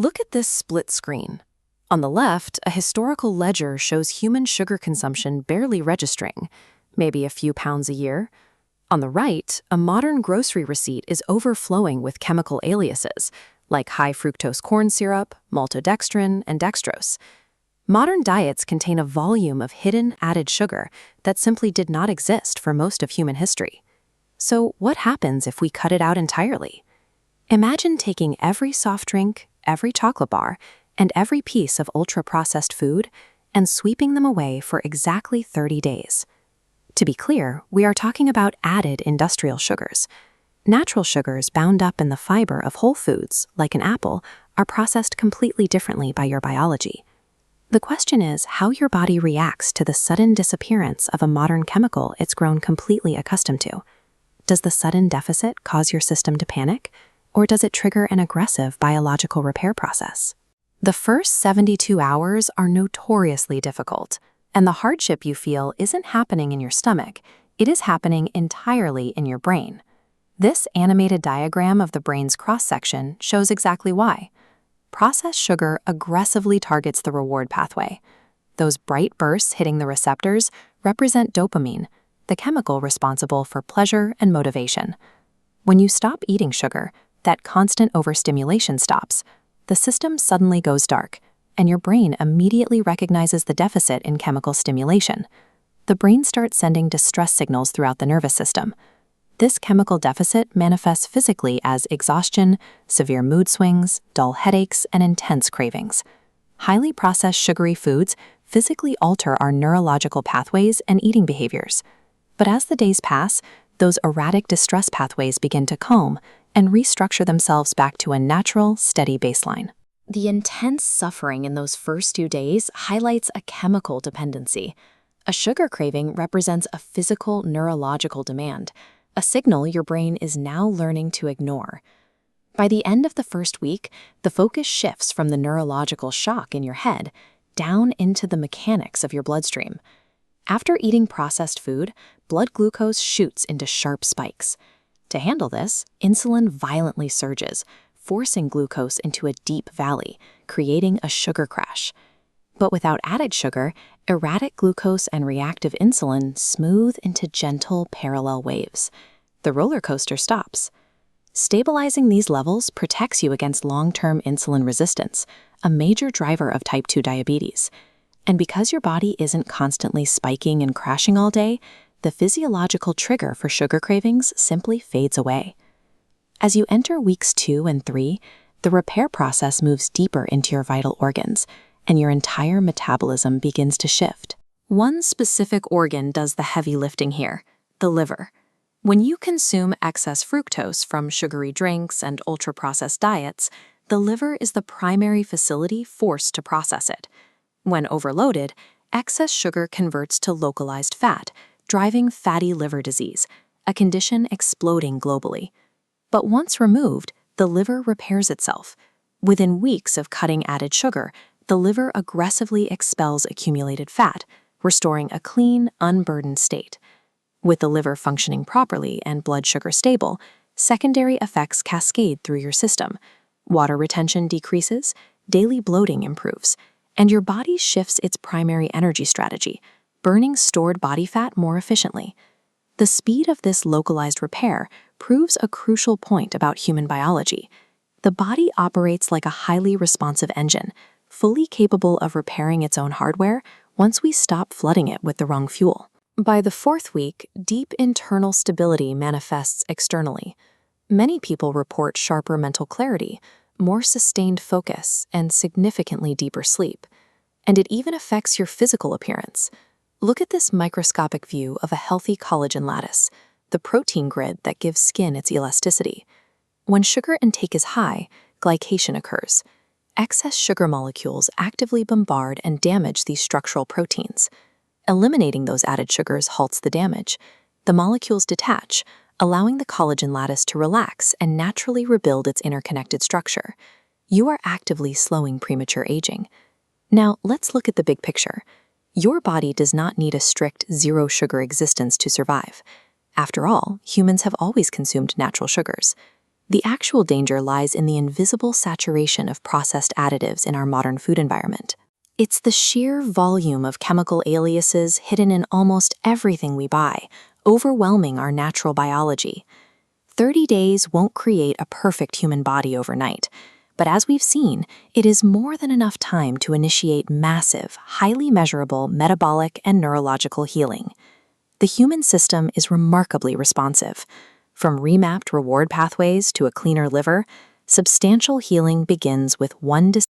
Look at this split screen. On the left, a historical ledger shows human sugar consumption barely registering, maybe a few pounds a year. On the right, a modern grocery receipt is overflowing with chemical aliases, like high fructose corn syrup, maltodextrin, and dextrose. Modern diets contain a volume of hidden added sugar that simply did not exist for most of human history. So what happens if we cut it out entirely? Imagine taking every soft drink, every chocolate bar, and every piece of ultra-processed food and sweeping them away for exactly 30 days. To be clear, we are talking about added industrial sugars. Natural sugars bound up in the fiber of whole foods, like an apple, are processed completely differently by your biology. The question is how your body reacts to the sudden disappearance of a modern chemical it's grown completely accustomed to. Does the sudden deficit cause your system to panic, or does it trigger an aggressive biological repair process? The first 72 hours are notoriously difficult, and the hardship you feel isn't happening in your stomach, it is happening entirely in your brain. This animated diagram of the brain's cross-section shows exactly why. Processed sugar aggressively targets the reward pathway. Those bright bursts hitting the receptors represent dopamine, the chemical responsible for pleasure and motivation. When you stop eating sugar, that constant overstimulation stops. The system suddenly goes dark, and your brain immediately recognizes the deficit in chemical stimulation. The brain starts sending distress signals throughout the nervous system. This chemical deficit manifests physically as exhaustion, severe mood swings, dull headaches, and intense cravings. Highly processed sugary foods physically alter our neurological pathways and eating behaviors. But as the days pass, those erratic distress pathways begin to calm and restructure themselves back to a natural, steady baseline. The intense suffering in those first 2 days highlights a chemical dependency. A sugar craving represents a physical, neurological demand, a signal your brain is now learning to ignore. By the end of the first week, the focus shifts from the neurological shock in your head down into the mechanics of your bloodstream. After eating processed food, blood glucose shoots into sharp spikes. To handle this, insulin violently surges, forcing glucose into a deep valley, creating a sugar crash. But without added sugar, erratic glucose and reactive insulin smooth into gentle parallel waves. The roller coaster stops. Stabilizing these levels protects you against long-term insulin resistance, a major driver of type 2 diabetes. And because your body isn't constantly spiking and crashing all day, the physiological trigger for sugar cravings simply fades away. As you enter weeks 2 and 3, the repair process moves deeper into your vital organs, and your entire metabolism begins to shift. One specific organ does the heavy lifting here, the liver. When you consume excess fructose from sugary drinks and ultra-processed diets, the liver is the primary facility forced to process it. When overloaded, excess sugar converts to localized fat, driving fatty liver disease, a condition exploding globally. But once removed, the liver repairs itself. Within weeks of cutting added sugar, the liver aggressively expels accumulated fat, restoring a clean, unburdened state. With the liver functioning properly and blood sugar stable, secondary effects cascade through your system. Water retention decreases, daily bloating improves, and your body shifts its primary energy strategy, burning stored body fat more efficiently. The speed of this localized repair proves a crucial point about human biology. The body operates like a highly responsive engine, fully capable of repairing its own hardware once we stop flooding it with the wrong fuel. By the 4th week, deep internal stability manifests externally. Many people report sharper mental clarity, more sustained focus, and significantly deeper sleep. And it even affects your physical appearance. Look at this microscopic view of a healthy collagen lattice, the protein grid that gives skin its elasticity. When sugar intake is high, glycation occurs. Excess sugar molecules actively bombard and damage these structural proteins. Eliminating those added sugars halts the damage. The molecules detach, allowing the collagen lattice to relax and naturally rebuild its interconnected structure. You are actively slowing premature aging. Now, let's look at the big picture. Your body does not need a strict zero-sugar existence to survive. After all, humans have always consumed natural sugars. The actual danger lies in the invisible saturation of processed additives in our modern food environment. It's the sheer volume of chemical aliases hidden in almost everything we buy, overwhelming our natural biology. 30 days won't create a perfect human body overnight, but as we've seen, it is more than enough time to initiate massive, highly measurable metabolic and neurological healing. The human system is remarkably responsive. From remapped reward pathways to a cleaner liver, substantial healing begins with one